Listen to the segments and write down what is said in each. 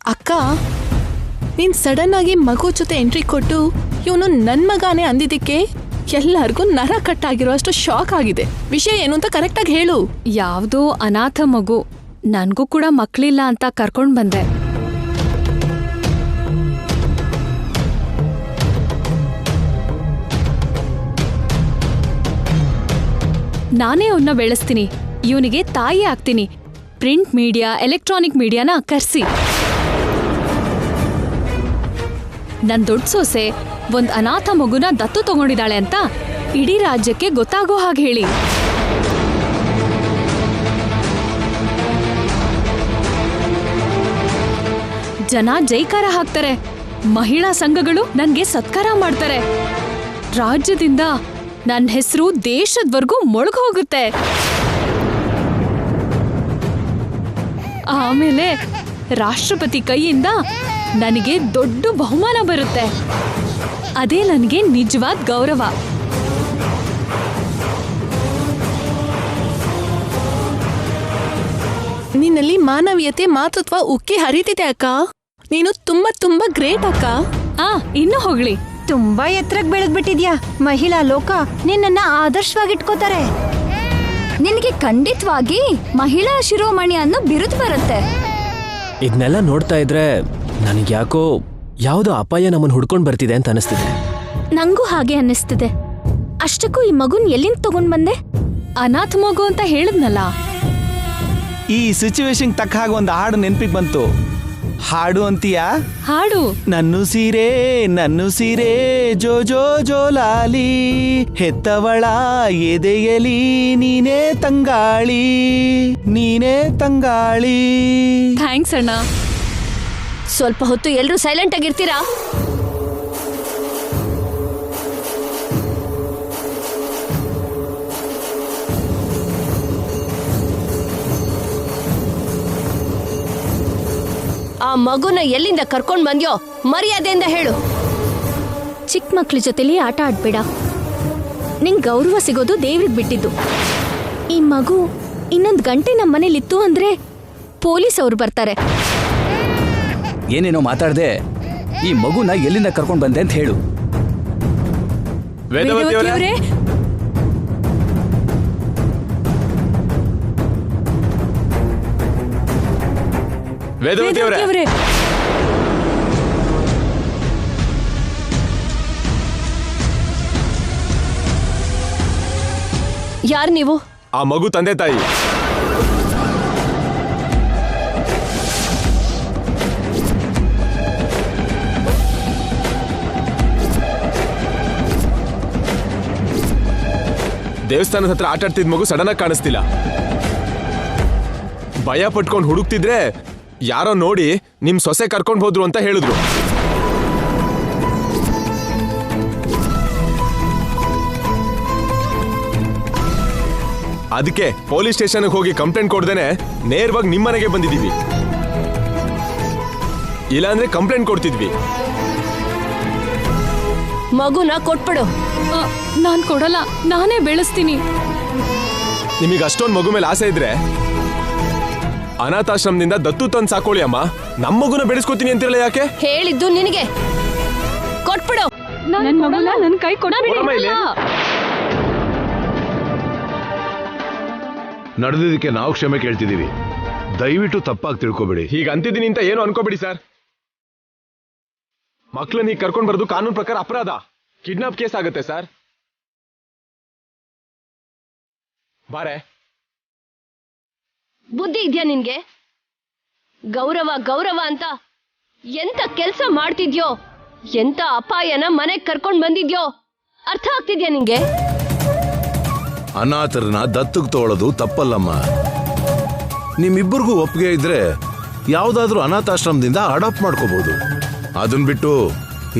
ಅಕ್ಕ, ನೀನ್ ಸಡನ್ ಆಗಿ ಮಗು ಜೊತೆ ಎಂಟ್ರಿ ಕೊಟ್ಟು ಇವನು ನನ್ ಮಗಾನೇ ಅಂದಿದ್ದಕ್ಕೆ ಎಲ್ಲರಿಗೂ ನರ ಕಟ್ಟಾಗಿರುವಷ್ಟು ಶಾಕ್ ಆಗಿದೆ. ವಿಷಯ ಏನು ಅಂತ ಕರೆಕ್ಟಾಗಿ ಹೇಳು. ಯಾವ್ದೋ ಅನಾಥ ಮಗು, ನನ್ಗೂ ಕೂಡ ಮಕ್ಳಿಲ್ಲ ಅಂತ ಕರ್ಕೊಂಡ್ ಬಂದೆ. ನಾನೇ ಅವನ್ನ ಬೆಳೆಸ್ತೀನಿ, ಇವನಿಗೆ ತಾಯಿ ಆಗ್ತೀನಿ. ಪ್ರಿಂಟ್ ಮೀಡಿಯಾ, ಎಲೆಕ್ಟ್ರಾನಿಕ್ ಮೀಡಿಯಾನ ಕರ್ಸಿ. ನನ್ ದೊಡ್ಡ ಸೊಸೆ ಒಂದ್ ಅನಾಥ ಮಗುನ ದತ್ತು ತಗೊಂಡಿದ್ದಾಳೆ ಅಂತ ಇಡೀ ರಾಜ್ಯಕ್ಕೆ ಗೊತ್ತಾಗೋ ಹಾಗೆ ಹೇಳಿ. ಜನ ಜೈಕಾರ ಹಾಕ್ತಾರೆ, ಮಹಿಳಾ ಸಂಘಗಳು ನನ್ಗೆ ಸತ್ಕಾರ ಮಾಡ್ತಾರೆ. ರಾಜ್ಯದಿಂದ ನನ್ನ ಹೆಸರು ದೇಶದವರೆಗೂ ಮೊಳಗು ಹೋಗುತ್ತೆ. ಆಮೇಲೆ ರಾಷ್ಟ್ರಪತಿ ಕೈಯಿಂದ ನನಗೆ ದೊಡ್ಡ ಬಹುಮಾನ ಬರುತ್ತೆ. ಅದೇ ನನಗೆ ನಿಜವಾದ ಗೌರವ. ನಿನ್ನಲ್ಲಿ ಮಾನವೀಯತೆ, ಮಾತೃತ್ವ ಉಕ್ಕಿ ಹರಿತಿದೆ ಅಕ್ಕ. ನೀನು ತುಂಬಾ ತುಂಬಾ ಗ್ರೇಟ್ ಅಕ್ಕ. ಇನ್ನು ಹೋಗ್ಲಿ. ತುಂಬಾ ಎತ್ತರಕ್ಕೆ ಬೆಳೆದ್ಬಿಟ್ಟಿದ್ಯಾ. ಮಹಿಳಾ ಲೋಕ ನಿನ್ನನ್ನ ಆದರ್ಶವಾಗಿಟ್ಕೋತಾರೆ. ನಿನಗೆ ಖಂಡಿತವಾಗಿ ಮಹಿಳಾ ಶಿರೋಮಣಿ ಅನ್ನೋ ಬಿರುದು ಬರುತ್ತೆ. ಇದನ್ನೆಲ್ಲ ನೋಡ್ತಾ ಇದ್ರೆ ನನಗೆ ಯಾಕೋ ಯಾವುದೋ ಅಪಾಯ ನಮ್ಮನ್ನು ಹುಡ್ಕೊಂಡು ಬರ್ತಿದೆ ಅಂತ ಅನಿಸ್ತಿದೆ. ನಂಗೂ ಹಾಗೆ ಅನ್ನಿಸ್ತಿದೆ. ಅಷ್ಟಕ್ಕೂ ಈ ಮಗುನ್ ಎಲ್ಲಿಂದ ತಗೊಂಡ್ ಬಂದೆ? ಅನಾಥ ಮಗು ಅಂತ ಹೇಳಿದ್ನಲ್ಲ. ಈ ಸಿಚುವೇಶನ್ ತಕ್ಕ ಹಾಗೆ ಒಂದು ಹಾಡು ನೆನ್ಪಿಗೆ ಬಂತು. ಹಾಡು ಅಂತೀಯಾ? ಹಾಡು. ನನ್ನು ಸೀರೆ ಜೋ ಜೋ ಜೋಲಾಲಿ, ಹೆತ್ತವಳ ಎದೆಯಲಿ ನೀನೇ ತಂಗಾಳಿ, ನೀನೇ ತಂಗಾಳಿ. ಥ್ಯಾಂಕ್ಸ್ ಅಣ್ಣ. ಸ್ವಲ್ಪ ಹೊತ್ತು ಎಲ್ರೂ ಸೈಲೆಂಟ್ ಆಗಿರ್ತೀರಾ? ಆ ಮಗುನ ಎಲ್ಲಿಂದ ಕರ್ಕೊಂಡ್ ಬಂದ್ಯೋ ಮರ್ಯಾದೆಯಿಂದ ಹೇಳು. ಚಿಕ್ಕ ಮಕ್ಳ ಜೊತೆಲಿ ಆಟ ಆಡ್ಬೇಡ. ನಿಂಗ್ ಗೌರವ ಸಿಗೋದು ದೇವ್ರಿಗೆ ಬಿಟ್ಟಿದ್ದು. ಈ ಮಗು ಇನ್ನೊಂದು ಗಂಟೆ ನಮ್ಮ ಮನೇಲಿತ್ತು ಅಂದ್ರೆ ಪೊಲೀಸ್ ಅವ್ರು ಬರ್ತಾರೆ. ಏನೇನೋ ಮಾತಾಡ್ದೆ. ಈ ಮಗುನ ಎಲ್ಲಿಂದ ಕರ್ಕೊಂಡ್ ಬಂದೆ ಅಂತ ಹೇಳು. ವೇದವತಿಯವರೇ, ವೇದವತಿಯವರೇ, ಯಾರು ನೀವು? ಆ ಮಗು ತಂದೆ ತಾಯಿ. ದೇವಸ್ಥಾನದ ಹತ್ರ ಆಟ ಆಡ್ತಿದ್ ಮಗು ಸಡನ್ ಆಗಿ ಕಾಣಿಸ್ತಿಲ್ಲ. ಭಯ ಪಟ್ಕೊಂಡು ಹುಡುಕ್ತಿದ್ರೆ ಯಾರೋ ನೋಡಿ ನಿಮ್ ಸೊಸೆ ಕರ್ಕೊಂಡು ಹೋದ್ರು ಅಂತ ಹೇಳಿದ್ರು. ಅದಕ್ಕೆ ಪೊಲೀಸ್ ಸ್ಟೇಷನ್ಗೆ ಹೋಗಿ ಕಂಪ್ಲೇಂಟ್ ಕೊಡ್ದೇನೆ ನೇರವಾಗಿ ನಿಮ್ಮನೆಗೆ ಬಂದಿದ್ದೀವಿ. ಇಲ್ಲಾಂದ್ರೆ ಕಂಪ್ಲೇಂಟ್ ಕೊಡ್ತಿದ್ವಿ. ಮಗುನ ಕೊಟ್ಬಿಡು. ನಾನ್ ಕೊಡಲ್ಲ, ನಾನೇ ಬೆಳೆಸ್ತೀನಿ. ನಿಮಗೆ ಅಷ್ಟೊಂದು ಮಗು ಮೇಲೆ ಆಸೆ ಇದ್ರೆ ಅನಾಥಾಶ್ರಮದಿಂದ ದತ್ತು ತಂದು ಸಾಕೊಳ್ಳಿ ಅಮ್ಮ. ನಮ್ಮ ಮಗುನ ಬೆಳೆಸ್ಕೋತೀನಿ ಅಂತಿರಲ್ಲ ಯಾಕೆ? ಹೇಳಿದ್ದು ನಿನಗೆ. ಕೊಟ್ಬಿಡು. ನನ್ ಮಗುನ ನನ್ ಕೈ ಕೊಡಲ್ಲ. ನಡೆದಿದ್ದಕ್ಕೆ ನಾವು ಕ್ಷಮೆ ಕೇಳ್ತಿದ್ದೀವಿ. ದಯವಿಟ್ಟು ತಪ್ಪಾಗಿ ತಿಳ್ಕೊಬೇಡಿ. ಹೀಗ ಅಂತಿದ್ದೀನಿ ಅಂತ ಏನು ಅನ್ಕೋಬೇಡಿ ಸರ್. ಮಕ್ಕಳನ್ನ ಹೀಗೆ ಕರ್ಕೊಂಡು ಬರೋದು ಕಾನೂನು ಪ್ರಕಾರ ಅಪರಾಧ. ಕಿಡ್ನಾಪ್ ಕೇಸ್ ಆಗುತ್ತೆ ಸರ್. ಬಾರೆ, ಬುದ್ಧಿ ಇದ್ಯಾ ನಿನ್ಗೆ? ಗೌರವ ಗೌರವ ಅಂತ ಎಂತ ಕೆಲ್ಸ ಮಾಡ್ತಿದ್ಯೋ, ಎಂತ ಅಪಾಯನ ಮನೆಗ್ ಕರ್ಕೊಂಡ್ ಬಂದಿದ್ಯೋ ಅರ್ಥ ಆಗ್ತಿದ್ಯಾ ನಿಂಗೆ? ಅನಾಥರನ್ನ ದತ್ತಕ್ಕೆ ತಗೊಳ್ಳೋದು ತಪ್ಪಲ್ಲಮ್ಮ. ನಿಮ್ಮಿಬ್ಬರಿಗೂ ಒಪ್ಪಿಗೆ ಇದ್ರೆ ಯಾವ್ದಾದ್ರೂ ಅನಾಥಾಶ್ರಮದಿಂದ ಅಡಾಪ್ಟ್ ಮಾಡ್ಕೋಬಹುದು. ಅದನ್ ಬಿಟ್ಟು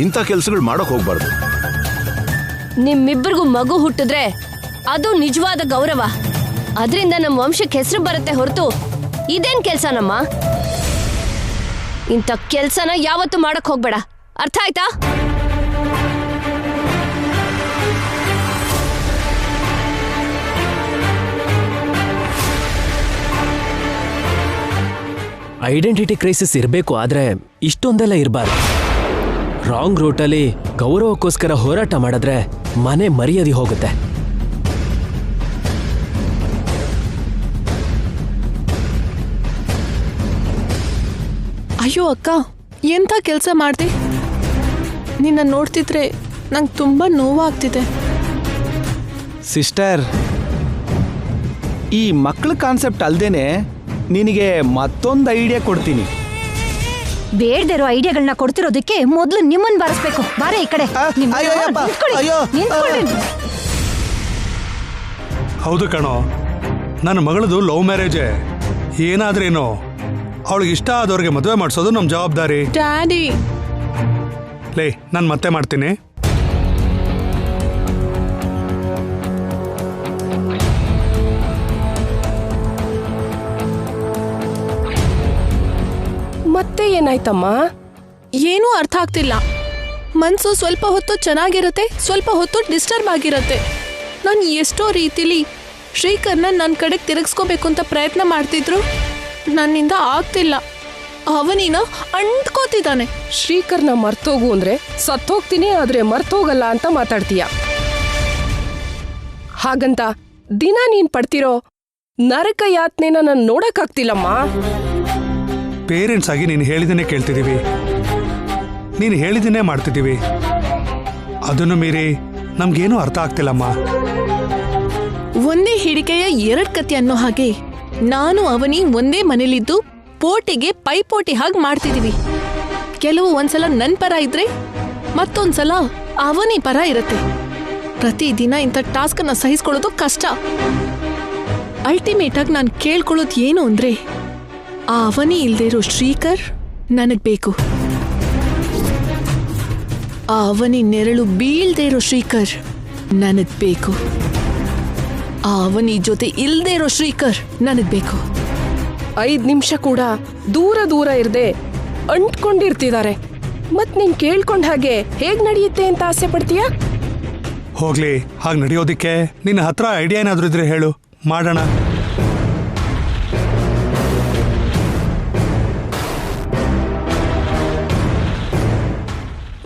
ಇಂಥ ಕೆಲ್ಸಗಳು ಮಾಡಕ್ ಹೋಗ್ಬಾರ್ದು. ನಿಮ್ಮಿಬ್ಬರಿಗೂ ಮಗು ಹುಟ್ಟಿದ್ರೆ ಅದು ನಿಜವಾದ ಗೌರವ. ಅದರಿಂದ ನಮ್ಮ ವಂಶಕ್ಕೆ ಹೆಸರು ಬರುತ್ತೆ ಹೊರತು ಇದೇನ್ ಕೆಲ್ಸನಮ್ಮ? ಇಂಥ ಕೆಲ್ಸನ ಯಾವತ್ತೂ ಮಾಡಕ್ ಹೋಗ್ಬೇಡ. ಅರ್ಥ ಆಯ್ತಾ? ಐಡೆಂಟಿಟಿ ಕ್ರೈಸಿಸ್ ಇರಬೇಕು, ಆದ್ರೆ ಇಷ್ಟೊಂದೆಲ್ಲ ಇರಬಾರ್ದು. ರಾಂಗ್ ರೂಟಲ್ಲಿ ಗೌರವಕ್ಕೋಸ್ಕರ ಹೋರಾಟ ಮಾಡಿದ್ರೆ ಮನೆ ಮರ್ಯಾದೆ ಹೋಗುತ್ತೆ. ಅಯ್ಯೋ ಅಕ್ಕ, ಎಂಥ ಕೆಲಸ ಮಾಡ್ದೆ. ನಿನ್ನ ನೋಡ್ತಿದ್ರೆ ನಂಗೆ ತುಂಬ ನೋವಾಗ್ತಿದೆ. ಸಿಸ್ಟರ್, ಈ ಮಕ್ಕಳ ಕಾನ್ಸೆಪ್ಟ್ ಅಲ್ದೇನೆ ನಿನಗೆ ಮತ್ತೊಂದು ಐಡಿಯಾ ಕೊಡ್ತೀನಿ. ಬೇಡದೇ ಇರೋ ಐಡಿಯಾಗಳನ್ನ ಕೊಡ್ತಿರೋದಕ್ಕೆ ಮೊದಲು ನಿಮ್ಮನ್ನ ಬಾರಿಸ್ಬೇಕು. ಬಾರೆ ಈ ಕಡೆ. ಹೌದು ಕಣೋ, ನನ್ನ ಮಗಳದು ಲವ್ ಮ್ಯಾರೇಜೇ. ಏನಾದ್ರೇನೋ ಅವಳಿಗೆ ಇಷ್ಟ ಆದವ್ರಿಗೆ ಮದುವೆ ಮಾಡಿಸೋದು ನಮ್ಮ ಜವಾಬ್ದಾರಿ. ಡ್ಯಾಡಿ, ಲೇ, ನಾನು ಮತ್ತೆ ಮಾಡ್ತೀನಿ. ಮತ್ತೆ ಏನಾಯ್ತಮ್ಮ? ಏನೂ ಅರ್ಥ ಆಗ್ತಿಲ್ಲ. ಮನ್ಸು ಸ್ವಲ್ಪ ಹೊತ್ತು ಚೆನ್ನಾಗಿರುತ್ತೆ, ಸ್ವಲ್ಪ ಹೊತ್ತು ಡಿಸ್ಟರ್ಬ್ ಆಗಿರುತ್ತೆ. ನಾನು ಎಷ್ಟೋ ರೀತಿಲಿ ಶ್ರೀಕರ್ನ ನನ್ನ ಕಡೆಗೆ ತಿರುಗಿಸ್ಕೋಬೇಕು ಅಂತ ಪ್ರಯತ್ನ ಮಾಡ್ತಿದ್ರು, ನನ್ನಿಂದ ಆಗ್ತಿಲ್ಲ. ಅವನಿನ ಅಂಟ್ಕೋತಿದ್ದಾನೆ. ಶ್ರೀಕರ್ನ ಮರ್ತೋಗು ಅಂದ್ರೆ ಸತ್ತೋಗ್ತೀನಿ, ಆದ್ರೆ ಮರ್ತೋಗಲ್ಲ ಅಂತ ಮಾತಾಡ್ತೀಯ. ಹಾಗಂತ ದಿನ ನೀನ್ ಪಡ್ತಿರೋ ನರಕ ಯಾತ್ನೆನ ನಾನು ನೋಡಕ್ಕಾಗ್ತಿಲ್ಲಮ್ಮ. ಪೇರೆಂಟ್ಸ್ ಆಗಿ ನೀನು ಹೇಳಿದನ್ನೇ ಕೇಳ್ತಿದ್ದೀವಿ, ನೀನು ಹೇಳಿದನ್ನೇ ಮಾಡ್ತಿದ್ದೀವಿ. ಅದನ್ನು ಮೀರಿ ನಮ್ಗೇನು ಅರ್ಥ ಆಗ್ತಿಲ್ಲಮ್ಮ. ಒಂದೇ ಹಿಡಿಕೆಯ ಎರಡ್ ಕತೆ ಅನ್ನೋ ಹಾಗೆ ನಾನು ಅವನಿ ಒಂದೇ ಮನೇಲಿದ್ದು ಪೋಟಿಗೆ ಪೈಪೋಟಿ ಹಾಗೆ ಮಾಡ್ತಿದೀವಿ. ಕೆಲವು ಒಂದ್ಸಲ ನನ್ ಪರ ಇದ್ರೆ ಮತ್ತೊಂದ್ಸಲ ಅವನಿ ಪರ ಇರತ್ತೆ. ಪ್ರತಿದಿನ ಇಂಥ ಟಾಸ್ಕ್ ಅನ್ನ ಸಹಿಸ್ಕೊಳ್ಳೋದು ಕಷ್ಟ. ಅಲ್ಟಿಮೇಟ್ ಆಗಿ ನಾನು ಕೇಳ್ಕೊಳ್ಳೋದು ಏನು ಅಂದ್ರೆ, ಆ ಅವನಿ ಇಲ್ದೇ ಇರೋ ಶ್ರೀಕರ್ ನನಗ್ ಬೇಕು. ಆ ಅವನಿ ನೆರಳು ಬೀಳ್ದೇ ಇರೋ ಶ್ರೀಕರ್ ನನಗ್ ಬೇಕು. ಆ ಅವನಿ ಜೊತೆ ಇಲ್ದೇ ಇರೋ ಶ್ರೀಕರ್ ನನಗ್ ಬೇಕು. 5 ನಿಮಿಷ ಕೂಡ ದೂರ ದೂರ ಇರದೆ ಅಂಟ್ಕೊಂಡಿರ್ತಿದ್ದಾರೆ. ಮತ್ ನೀನ್ ಕೇಳ್ಕೊಂಡ್ ಹಾಗೆ ಹೇಗ್ ನಡೆಯುತ್ತೆ ಅಂತ ಆಸೆ ಪಡ್ತೀಯಾ? ಹೋಗ್ಲಿ, ಹಾಗೆ ನಡೆಯೋದಿಕ್ಕೆ ನಿನ್ನ ಹತ್ರ ಐಡಿಯಾ ಏನಾದ್ರೂ ಇದ್ರೆ ಹೇಳು, ಮಾಡೋಣ.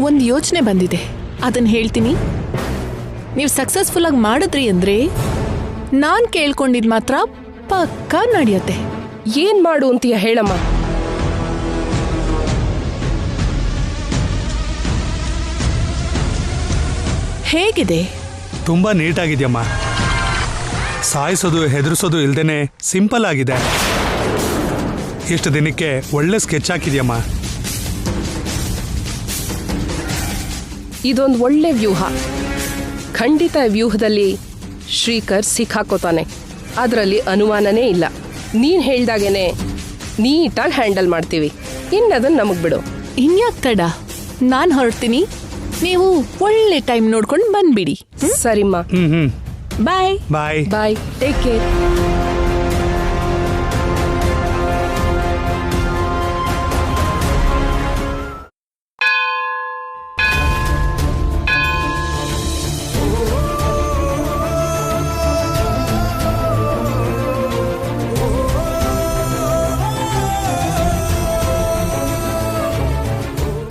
ಒಂದು ಯೋಚನೆ ಬಂದಿದೆ, ಅದನ್ನ ಹೇಳ್ತೀನಿ. ನೀವು ಸಕ್ಸಸ್ಫುಲ್ ಆಗಿ ಮಾಡಿದ್ರಿ ಅಂದ್ರೆ ನಾನ್ ಕೇಳ್ಕೊಂಡಿದ್ ಮಾತ್ರ ಪಕ್ಕಾ ನಡೆಯುತ್ತೆ. ಏನ್ ಮಾಡು ಅಂತೀಯ ಹೇಳಮ್ಮ. ಹೇಗಿದೆ? ತುಂಬಾ ನೀಟಾಗಿದ್ಯಮ್ಮ. ಸಾಯಿಸೋದು ಹೆದರ್ಸೋದು ಇಲ್ದೇನೆ ಸಿಂಪಲ್ ಆಗಿದೆ. ಎಷ್ಟು ದಿನಕ್ಕೆ ಒಳ್ಳೆ ಸ್ಕೆಚ್ ಹಾಕಿದ್ಯಮ್ಮ. ಇದೊಂದು ಒಳ್ಳೆ ವ್ಯೂಹ. ಖಂಡಿತ ವ್ಯೂಹದಲ್ಲಿ ಶ್ರೀಕರ್ ಸಿಕ್ಕಾಕೋತಾನೆ, ಅದರಲ್ಲಿ ಅನುಮಾನನೇ ಇಲ್ಲ. ನೀನ್ ಹೇಳ್ದಾಗೇನೆ ನೀಟಾಗಿ ಹ್ಯಾಂಡಲ್ ಮಾಡ್ತೀವಿ. ಇನ್ನದನ್ನ ನಮಗ್ ಬಿಡು. ಇನ್ಯಾಕ್ ತಡ, ನಾನ್ ಹೊರಡ್ತೀನಿ. ನೀವು ಒಳ್ಳೆ ಟೈಮ್ ನೋಡ್ಕೊಂಡು ಬಂದ್ಬಿಡಿ. ಸರಿಮ್ಮ. Bye bye bye. Take care.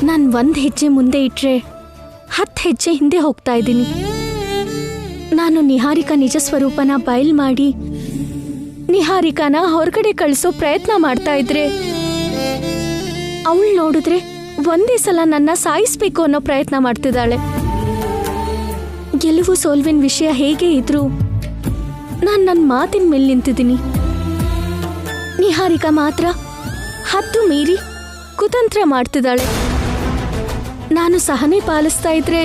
ನಾನು 1 ಹೆಜ್ಜೆ ಮುಂದೆ ಇಟ್ರೆ 10 ಹೆಜ್ಜೆ ಹಿಂದೆ ಹೋಗ್ತಾ ಇದ್ದೀನಿ. ನಾನು ನಿಹಾರಿಕಾ ನಿಜ ಸ್ವರೂಪನ ಬಯಲ್ ಮಾಡಿ ನಿಹಾರಿಕಾನ ಹೊರಗಡೆ ಕಳಿಸೋ ಪ್ರಯತ್ನ ಮಾಡ್ತಾ ಇದ್ರೆ, ಅವಳು ನೋಡಿದ್ರೆ ಒಂದೇ ಸಲ ನನ್ನ ಸಾಯಿಸ್ಬೇಕು ಅನ್ನೋ ಪ್ರಯತ್ನ ಮಾಡ್ತಿದ್ದಾಳೆ. ಗೆಲುವು ಸೋಲ್ವಿನ ವಿಷಯ ಹೇಗೆ ಇದ್ರು ನಾನು ನನ್ನ ಮಾತಿನ ಮೇಲೆ ನಿಂತಿದ್ದೀನಿ. ನಿಹಾರಿಕಾ ಮಾತ್ರ ಹದ್ದು ಮೀರಿ ಕುತಂತ್ರ ಮಾಡ್ತಿದ್ದಾಳೆ. ನಾನು ಸಹನೆ ಪಾಲಿಸ್ತಾ ಇದ್ರೆ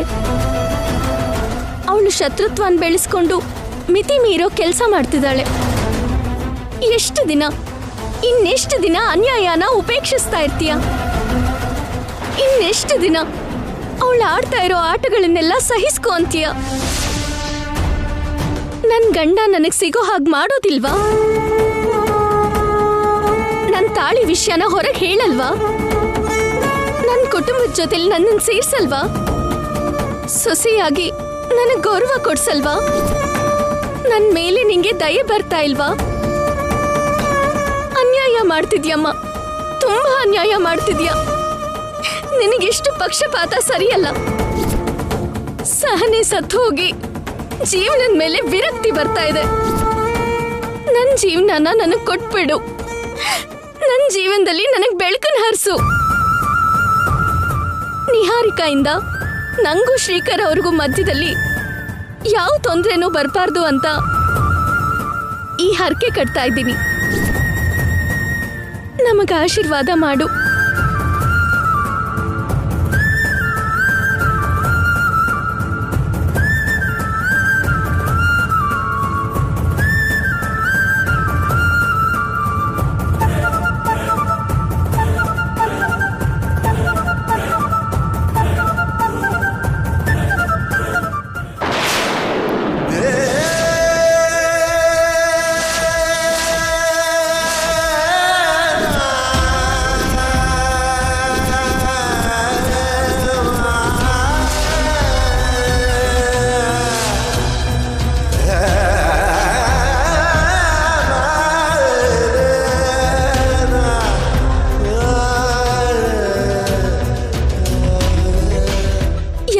ಅವಳು ಶತ್ರುತ್ವನ ಬೆಳೆಸ್ಕೊಂಡು ಮಿತಿ ಮೀರೋ ಕೆಲಸ ಮಾಡ್ತಿದ್ದಾಳೆ. ಇನ್ನೆಷ್ಟು ದಿನ ಅನ್ಯಾಯನ ಉಪೇಕ್ಷಿಸ್ತಾ ಇರ್ತೀಯ? ಇನ್ನೆಷ್ಟು ದಿನ ಅವಳು ಆಡ್ತಾ ಇರೋ ಆಟಗಳನ್ನೆಲ್ಲ ಸಹಿಸ್ಕೊ ಅಂತೀಯ? ನನ್ ಗಂಡ ನನಗ್ ಸಿಗೋ ಹಾಗೆ ಮಾಡೋದಿಲ್ವಾ? ನನ್ ತಾಳಿ ವಿಷಯನ ಹೊರಗೆ ಹೇಳಲ್ವಾ? ನನ್ನ ಕುಟುಂಬದ ಜೊತೆಲಿ ನನ್ನನ್ನು ಸೇರ್ಸಲ್ವಾ? ಸೊಸೆಯಾಗಿ ನನಗೆ ಗೌರವ ಕೊಡ್ಸಲ್ವಾ? ನನ್ನ ಮೇಲೆ ನಿಂಗೆ ದಯೆ ಬರ್ತಾ ಇಲ್ವಾ? ಅನ್ಯಾಯ ಮಾಡ್ತಿದ್ಯಮ್ಮ. ತುಂಬಾ ಅನ್ಯಾಯ ಮಾಡ್ತಿದ್ಯಾ. ನಿನಗೆಷ್ಟು ಪಕ್ಷಪಾತ ಸರಿಯಲ್ಲ. ಸಹನೆ ಸತ್ತು ಹೋಗಿ ಜೀವನದ ಮೇಲೆ ವಿರಕ್ತಿ ಬರ್ತಾ ಇದೆ. ನನ್ನ ಜೀವನನ ನನಗೆ ಕೊಟ್ಬಿಡು. ನನ್ನ ಜೀವನದಲ್ಲಿ ನನಗೆ ಬೆಳಕನ್ನು ಹರಿಸು. ನಿಹಾರಿಕಾಯಿಂದ ನಂಗೂ ಶ್ರೀಕರ್ ಅವ್ರಿಗೂ ಮಧ್ಯದಲ್ಲಿ ಯಾವ ತೊಂದರೆನೂ ಬರಬಾರ್ದು ಅಂತ ಈ ಹರಕೆ ಕಟ್ತಾ ಇದ್ದೀನಿ. ನಮಗ ಆಶೀರ್ವಾದ ಮಾಡು.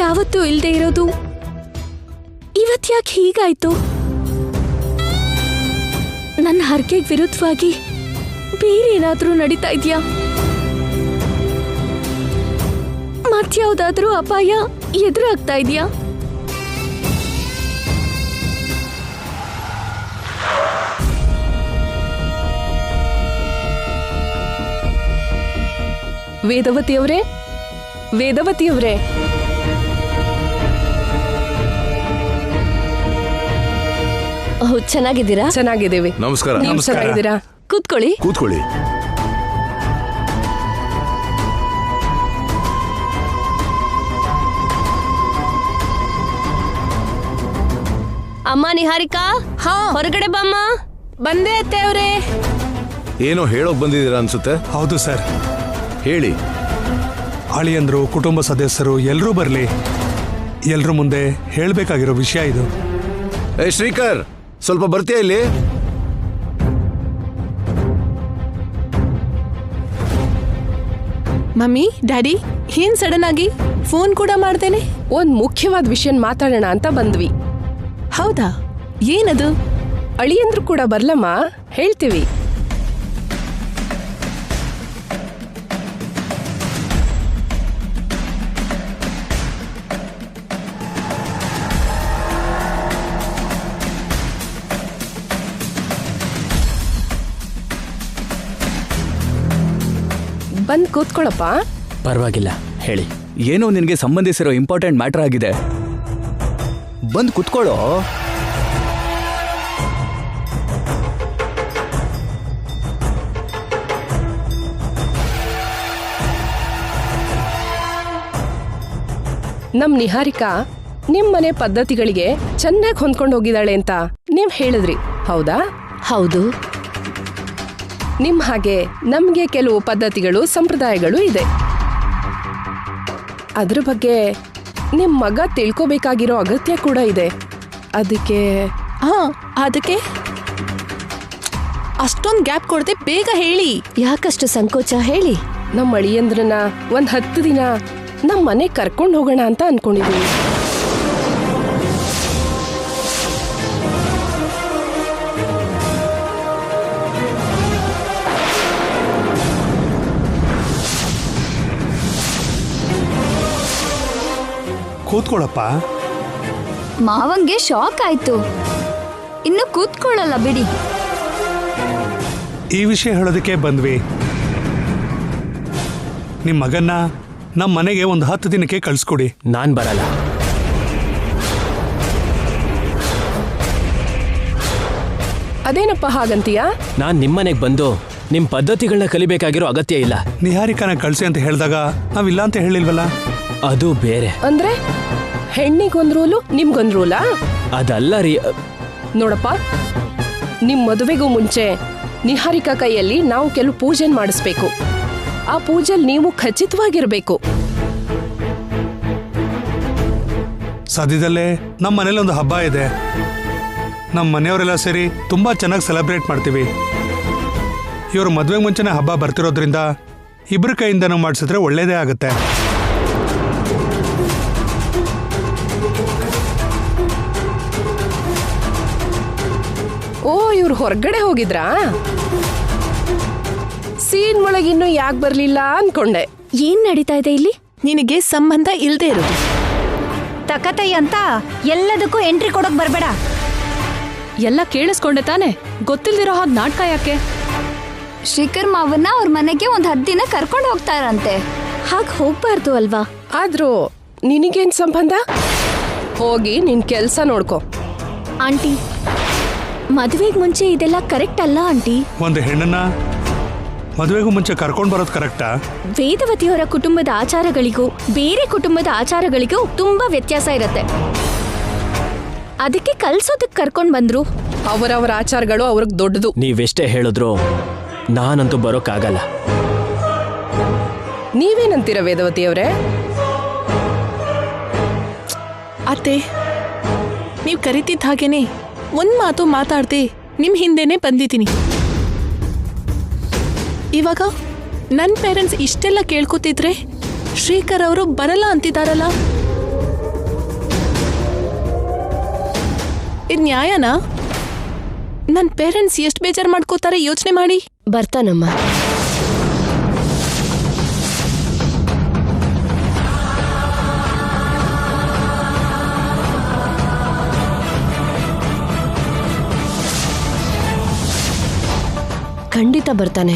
ಯಾವತ್ತೂ ಇಲ್ದೇ ಇರೋದು ಇವತ್ತ್ಯಾಕೆ ಹೀಗಾಯ್ತು? ನನ್ನ ಹರಕೆಗೆ ವಿರುದ್ಧವಾಗಿ ಬೇರೆ ಏನಾದ್ರೂ ನಡೀತಾ ಇದೆಯಾ? ಮತ್ಯಾವುದಾದ್ರೂ ಅಪಾಯ ಎದುರಾಗ್ತಾ ಇದೆಯಾ? ವೇದವತಿಯವರೇ, ವೇದವತಿಯವರೇ, ಚೆನ್ನಾಗಿದ್ದೀರಾ? ಚೆನ್ನಾಗಿದ್ದೀವಿ. ನಮಸ್ಕಾರ. ನೀವು ಚೆನ್ನಾಗಿದ್ದೀರಾ? ಕೂತ್ಕೊಳ್ಳಿ. ಕೂತ್ಕೊಳ್ಳಿ. ಅಮ್ಮ ನಿಹಾರಿಕಾ, ಹಾ ಹೊರಗಡೆ ಬಮ್ಮ. ಬಂದೆ ಅತ್ತೆ ಅವರೇ. ಏನೋ ಹೇಳೋಕ್ ಬಂದಿದ್ದೀರಾ ಅನ್ಸುತ್ತೆ. ಹೌದು ಸರ್. ಹೇಳಿ. ಅಳಿಯಂದ್ರು, ಕುಟುಂಬ ಸದಸ್ಯರು ಎಲ್ಲರೂ ಬರಲಿ. ಎಲ್ರ ಮುಂದೆ ಹೇಳಬೇಕಾಗಿರೋ ವಿಷಯ ಇದು. ಏ ಶ್ರೀಕರ್, ಸ್ವಲ್ಪ ಬರ್ತೀಯ ಇಲ್ಲಿ? ಮಮ್ಮಿ, ಡ್ಯಾಡಿ, ಏನ್ ಸಡನ್ ಆಗಿ ಫೋನ್ ಕೂಡ ಮಾಡ್ದೇನೆ? ಒಂದ್ ಮುಖ್ಯವಾದ ವಿಷಯ ಮಾತಾಡೋಣ ಅಂತ ಬಂದ್ವಿ. ಹೌದಾ? ಏನದು? ಅಳಿಯಂದ್ರು ಕೂಡ ಬರ್ಲಮ್ಮ, ಹೇಳ್ತೀವಿ. ಬಂದ್ ಕೂತ್ಕೊಳ್ಳಪ್ಪ. ಪರವಾಗಿಲ್ಲ, ಹೇಳಿ. ಏನೋ ನಿನಗೆ ಸಂಬಂಧಿಸಿರೋ ಇಂಪಾರ್ಟೆಂಟ್ ಮ್ಯಾಟರ್ ಆಗಿದೆ. ಬಂದು ಕುತ್ಕೊಳ್ಳೋ. ನಮ್ ನಿಹಾರಿಕಾ ನಿಮ್ ಮನೆ ಪದ್ಧತಿಗಳಿಗೆ ಚೆನ್ನಾಗಿ ಹೊಂದ್ಕೊಂಡು ಹೋಗಿದ್ದಾಳೆ ಅಂತ ನೀವ್ ಹೇಳಿದ್ರಿ, ಹೌದಾ? ಹೌದು. ನಿಮ್ ಹಾಗೆ ನಮ್ಗೆ ಕೆಲವು ಪದ್ಧತಿಗಳು, ಸಂಪ್ರದಾಯಗಳು ಇದೆ. ಅದ್ರ ಬಗ್ಗೆ ನಿಮ್ ಮಗ ತಿಳ್ಕೋಬೇಕಾಗಿರೋ ಅಗತ್ಯ ಕೂಡ ಇದೆ. ಅದಕ್ಕೆ ಅದಕ್ಕೆ ಅಷ್ಟೊಂದು ಗ್ಯಾಪ್ ಕೊಡದೆ ಬೇಗ ಹೇಳಿ. ಯಾಕಷ್ಟು ಸಂಕೋಚ? ಹೇಳಿ. ನಮ್ಮ ಅಳಿಯಂದ್ರನ್ನ ಒಂದ್ 10 ದಿನ ನಮ್ಮ ಮನೆ ಕರ್ಕೊಂಡು ಹೋಗೋಣ ಅಂತ ಅನ್ಕೊಂಡಿದೀವಿ. ಕೂತ್ಕೊಳ್ಳಪ್ಪ. ಮಾವಂಗೆ ಶಾಕ್ ಆಯ್ತು. ಇನ್ನು ಕೂತ್ಕೊಳ್ಳಲ್ಲ ಬಿಡಿ. ಈ ವಿಷಯ ಹೇಳೋದಕ್ಕೆ ಬಂದ್ವಿ. ನಿಮ್ಮ ಮಗನ್ನ ನಮ್ಮ ಮನೆಗೆ ಒಂದು 10 ದಿನಕ್ಕೆ ಕಳಿಸ್ಕೊಡಿ. ನಾನ್ ಬರಲ್ಲ. ಅದೇನಪ್ಪ ಹಾಗಂತೀಯಾ? ನಾನ್ ನಿಮ್ಮನೆಗೆ ಬಂದು ನಿಮ್ ಪದ್ಧತಿಗಳನ್ನ ಕಲಿಬೇಕಾಗಿರೋ ಅಗತ್ಯ ಇಲ್ಲ. ನಿಹಾರಿಕಾನ ಕಳಿಸಿ ಅಂತ ಹೇಳಿದಾಗ ನಾವಿಲ್ಲ ಅಂತ ಹೇಳಿಲ್ವಲ್ಲ. ಅದು ಬೇರೆ. ಅಂದ್ರೆ ಹೆಣ್ಣಿಗೊಂದ್ ರೂಲು, ನಿಮ್ಗೊಂದ್ ರೂಲಾ? ಅದಲ್ಲ ರೀ. ನೋಡಪ್ಪ, ನಿಮ್ ಮದುವೆಗೂ ಮುಂಚೆ ನಿಹಾರಿಕಾ ಕೈಯಲ್ಲಿ ನಾವು ಕೆಲವು ಪೂಜೆ ಮಾಡಿಸ್ಬೇಕು. ಆ ಪೂಜೆಲ್ ನೀವು ಖಚಿತವಾಗಿರ್ಬೇಕು. ಸದ್ಯದಲ್ಲೇ ನಮ್ಮ ಮನೇಲಿ ಒಂದು ಹಬ್ಬ ಇದೆ. ನಮ್ಮ ಮನೆಯವರೆಲ್ಲ ಸೇರಿ ತುಂಬಾ ಚೆನ್ನಾಗಿ ಸೆಲೆಬ್ರೇಟ್ ಮಾಡ್ತೀವಿ. ಇವ್ರ ಮದುವೆಗೆ ಮುಂಚೆನೇ ಹಬ್ಬ ಬರ್ತಿರೋದ್ರಿಂದ ಇಬ್ಬರ ಕೈಯಿಂದನೂ ಮಾಡಿಸಿದ್ರೆ ಒಳ್ಳೇದೇ ಆಗುತ್ತೆ. ಓ, ಇವ್ರು ಹೊರಗಡೆ ಹೋಗಿದ್ರಾ? ಸೀನ್ ಒಳಗೆ ಇನ್ನೂ ಯಾಕೆ ಬರ್ಲಿಲ್ಲ ಅನ್ಕೊಂಡೆ. ಏನ್ ನಡೀತಾ ಇದೆ ಇಲ್ಲಿ? ನಿನಗೆ ಸಂಬಂಧ ಇಲ್ದೇ ಇರೋದು. ತಕತೈ ಅಂತ ಎಲ್ಲದಕ್ಕೂ ಎಂಟ್ರಿ ಕೊಡೋಕ್ ಬರ್ಬೇಡ. ಎಲ್ಲ ಕೇಳಿಸ್ಕೊಂಡೆ ತಾನೆ? ಗೊತ್ತಿಲ್ದಿರೋ ಹಾಗೆ ನಾಟಕ ಯಾಕೆ? ಶ್ರೀಕರ್ ಮಾವನ್ನ ಅವ್ರ ಮನೆಗೆ 10 ದಿನ ಕರ್ಕೊಂಡು ಹೋಗ್ತಾರಂತೆ. ಹಾಗೆ ಹೋಗ್ಬಾರ್ದು ಅಲ್ವಾ? ಆದ್ರೂ ನಿನಗೇನ್ ಸಂಬಂಧ? ಹೋಗಿ ನಿನ್ ಕೆಲ್ಸ ನೋಡ್ಕೊ. ಆಂಟಿ, ಮದುವೆಗೆ ಮುಂಚೆ ಇದೆಲ್ಲ ಕರೆಕ್ಟ್ ಅಲ್ಲ ಆಂಟಿ. ಒಂದು ಹೆಣ್ಣನ್ನ ಮದುವೆಗೂ ಮುಂಚೆ ಕರ್ಕೊಂಡು ಬರೋದು ಕರೆಕ್ಟಾ? ವೇದವತಿಯವರ ಕುಟುಂಬದ ಆಚಾರಗಳಿಗೂ ಬೇರೆ ಕುಟುಂಬದ ಆಚಾರಗಳಿಗೂ ತುಂಬಾ ವ್ಯತ್ಯಾಸ ಇರುತ್ತೆ. ಅದಕ್ಕೆ ಕಲ್ಸೋದಕ್ಕೆ ಕರ್ಕೊಂಡ್ ಬಂದ್ರು. ಅವರವರ ಆಚಾರಗಳು ಅವ್ರಿಗೆ ದೊಡ್ಡದು. ನೀವೆಷ್ಟೇ ಹೇಳಿದ್ರು ನಾನಂತೂ ಬರೋಕ್ಕಾಗಲ್ಲ. ನೀವೇನಂತೀರ ವೇದವತಿಯವರೇ? ಅತ್ತೆ, ನೀವು ಕರಿತಿದ್ದ ಹಾಗೇನೆ ಒಂದ್ ಮಾತು ಮಾತಾಡ್ದೆ ನಿಮ್ ಹಿಂದೆನೆ ಬಂದಿದ್ದೀನಿ. ಇವಾಗ ನನ್ನ ಪೇರೆಂಟ್ಸ್ ಇಷ್ಟೆಲ್ಲ ಕೇಳ್ಕೊತಿದ್ರೆ ಶ್ರೀಕರ್ ಅವರು ಬರಲ್ಲ ಅಂತಿದಾರಲ್ಲ, ಇದು ನ್ಯಾಯನಾ? ನನ್ನ ಪೇರೆಂಟ್ಸ್ ಎಷ್ಟು ಬೇಜಾರು ಮಾಡ್ಕೋತಾರೆ ಯೋಚನೆ ಮಾಡಿ. ಬರ್ತಾನಮ್ಮ. ಖಂಡಿತ ಬರ್ತಾನೆ.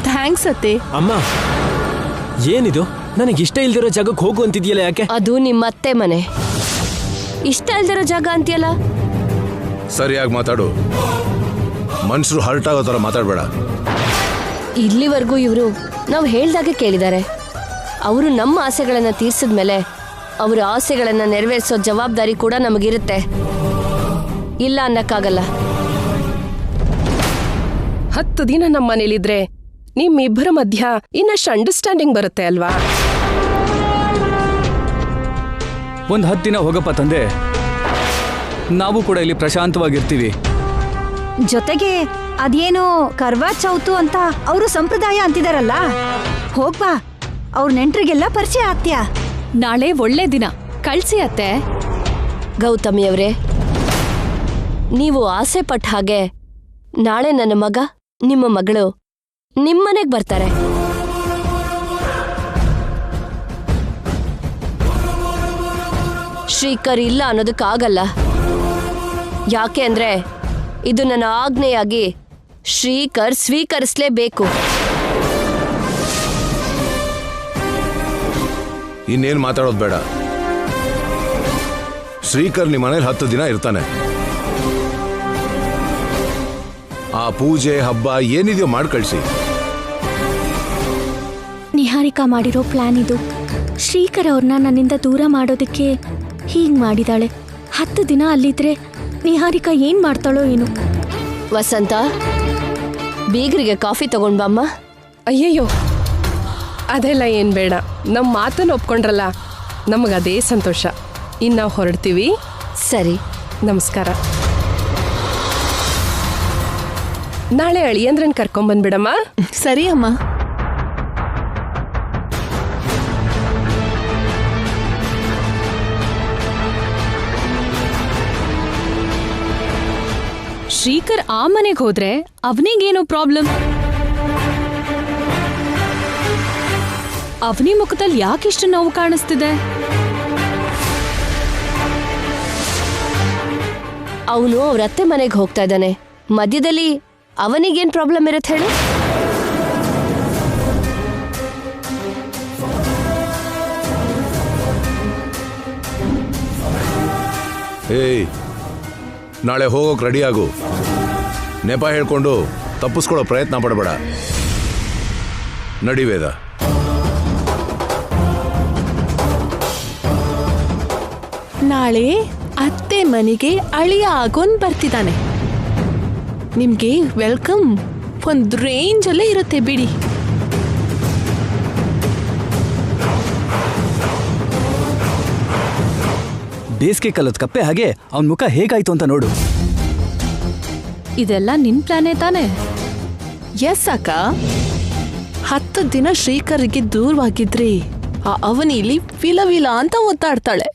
ಥ್ಯಾಂಕ್ಸ್ ಅತ್ತೆ. ಅಮ್ಮ, ಏನಿದು? ನನಗಿಷ್ಟ ಇಲ್ದಿರೋ ಜಾಗಕ್ಕೆ ಹೋಗು ಅಂತಿದ್ಯಲ್ಲ, ಯಾಕೆ? ಅದು ನಿಮ್ಮತ್ತೆ ಮನೆ. ಇಷ್ಟ ಇಲ್ದಿರೋ ಜಾಗ ಅಂತೀಯಲ್ಲ? ಸರಿಯಾಗಿ ಮಾತಾಡು. ಮನುಷ್ಯರು ಹರ್ಟ್ ಆಗೋ ಥರ ಮಾತಾಡಬೇಡ. ಇಲ್ಲಿವರೆಗೂ ಇವರು ನಾವು ಹೇಳ್ದಾಗೆ ಕೇಳಿದ್ದಾರೆ. ಅವರು ನಮ್ಮ ಆಸೆಗಳನ್ನು ತೀರ್ಸಿದ್ಮೇಲೆ ಅವರ ಆಸೆಗಳನ್ನು ನೆರವೇರಿಸೋ ಜವಾಬ್ದಾರಿ ಕೂಡ ನಮಗಿರುತ್ತೆ. ಇಲ್ಲ ಅನ್ನಕ್ಕಾಗಲ್ಲ. 10 ದಿನ ನಮ್ಮ ಮನೇಲಿದ್ರೆ ನಿಮ್ಮಿಬ್ಬರ ಮಧ್ಯ ಇನ್ನಷ್ಟು ಅಂಡರ್ಸ್ಟ್ಯಾಂಡಿಂಗ್ ಬರುತ್ತೆ ಅಲ್ವಾ? ಒಂದು 10 ದಿನ ಹೋಗಪ್ಪ ತಂದೆ, ನಾವು ಕೂಡ ಇಲ್ಲಿ ಪ್ರಶಾಂತವಾಗಿರ್ತೀವಿ. ಜೊತೆಗೆ ಅದೇನೋ ಕರ್ವಾ ಚೌತು ಅಂತ ಅವರು ಸಂಪ್ರದಾಯ ಅಂತಿದಾರಲ್ಲ, ಹೋಗ್ಬಾ. ಅವ್ರ ನೆಂಟ್ರಿಗೆಲ್ಲ ಪರಿಚಯ ಆಗ್ತೀಯಾ. ನಾಳೆ ಒಳ್ಳೆ ದಿನ, ಕಳ್ಸಿ ಅತ್ತೆ. ಗೌತಮಿಯವರೇ, ನೀವು ಆಸೆ ಪಟ್ಟ ಹಾಗೆ ನಾಳೆ ನನ್ನ ಮಗ, ನಿಮ್ಮ ಮಗಳು ನಿಮ್ಮನೆಗೆ ಬರ್ತಾರೆ. ಶ್ರೀಕರ್ ಇಲ್ಲ ಅನ್ನೋದಕ್ಕಾಗಲ್ಲ. ಯಾಕೆ ಅಂದ್ರೆ ಇದು ನನ್ನ ಆಜ್ಞೆಯಾಗಿ ಶ್ರೀಕರ್ ಸ್ವೀಕರಿಸಲೇಬೇಕು. ಇನ್ನೇನು ಮಾತಾಡೋದು ಬೇಡ. ಶ್ರೀಕರ್ ನಿಮ್ಮ ಮನೇಲಿ 10 ದಿನ ಇರ್ತಾನೆ. ಆ ಪೂಜೆ ಹಬ್ಬ ಏನಿದೆಯೋ ಮಾಡಿ ಕಳಿಸಿ. ನಿಹಾರಿಕಾ ಮಾಡಿರೋ ಪ್ಲಾನ್ ಇದು. ಶ್ರೀಕರ್ ಅವ್ರನ್ನ ನನ್ನಿಂದ ದೂರ ಮಾಡೋದಕ್ಕೆ ಹೀಗ್ ಮಾಡಿದಾಳೆ. 10 ದಿನ ಅಲ್ಲಿದ್ರೆ ನಿಹಾರಿಕಾ ಏನ್ ಮಾಡ್ತಾಳೋ ಏನು. ವಸಂತ, ಬೀಗರಿಗೆ ಕಾಫಿ ತಗೊಂಡ್ ಬಾಮ್ಮ. ಅಯ್ಯಯ್ಯೋ, ಅದೆಲ್ಲ ಏನ್ ಬೇಡ. ನಮ್ಮ ಮಾತನ್ನು ಒಪ್ಕೊಂಡ್ರಲ್ಲ, ನಮಗದೇ ಸಂತೋಷ. ಇನ್ನು ನಾವು ಹೊರಡ್ತೀವಿ. ಸರಿ, ನಮಸ್ಕಾರ. ನಾಳೆ ಅಳಿಯಂದ್ರನ್ ಕರ್ಕೊಂಬಂದ್ಬಿಡಮ್ಮ. ಸರಿ ಅಮ್ಮ. ಶ್ರೀಕರ್ ಆ ಮನೆಗೆ ಹೋದ್ರೆ ಅವನಿಗೇನು ಪ್ರಾಬ್ಲಮ್? ಅವನಿ ಮುಖದಲ್ಲಿ ಯಾಕಿಷ್ಟು ನೋವು ಕಾಣಿಸ್ತಿದೆ? ಅವನು ಅವ್ರ ಅತ್ತೆ ಮನೆಗೆ ಹೋಗ್ತಾ ಇದ್ದಾನೆ. ಮಧ್ಯದಲ್ಲಿ ಅವನಿಗೇನ್ ಪ್ರಾಬ್ಲಮ್ ಇರುತ್ತೆ ಹೇಳು? ಏಯ್, ನಾಳೆ ಹೋಗೋಕೆ ರೆಡಿ ಆಗು. ನೆಪ ಹೇಳ್ಕೊಂಡು ತಪ್ಪಿಸ್ಕೊಳ್ಳೋ ಪ್ರಯತ್ನ ಪಡಬೇಡ. ನಡಿ ವೇದ. ನಾಳೆ ಅತ್ತೆ ಮನೆಗೆ ಅಳಿಯ ಆಗೋನ್ ಬರ್ತಿದ್ದಾನೆ. ನಿಮ್ಗೆ ವೆಲ್ಕಮ್ ಒಂದು ರೇಂಜ್ ಅಲ್ಲೇ ಇರುತ್ತೆ ಬಿಡಿ. ಬೇಸಿಗೆ ಕಾಲದ ಕಪ್ಪೆ ಹಾಗೆ ಅವನ ಮುಖ ಹೇಗಾಯ್ತು ಅಂತ ನೋಡು. ಇದೆಲ್ಲ ನಿನ್ ಪ್ಲಾನೇ ತಾನೆ? ಎಸ್ ಅಕ್ಕ. 10 ದಿನ ಶ್ರೀಕರ್ಗೆ ದೂರವಾಗಿದ್ರಿ ಆ ಅವನಿಲಿ ವಿಲ ವಿಲ ಅಂತ ಒತ್ತಾಡ್ತಾಳೆ.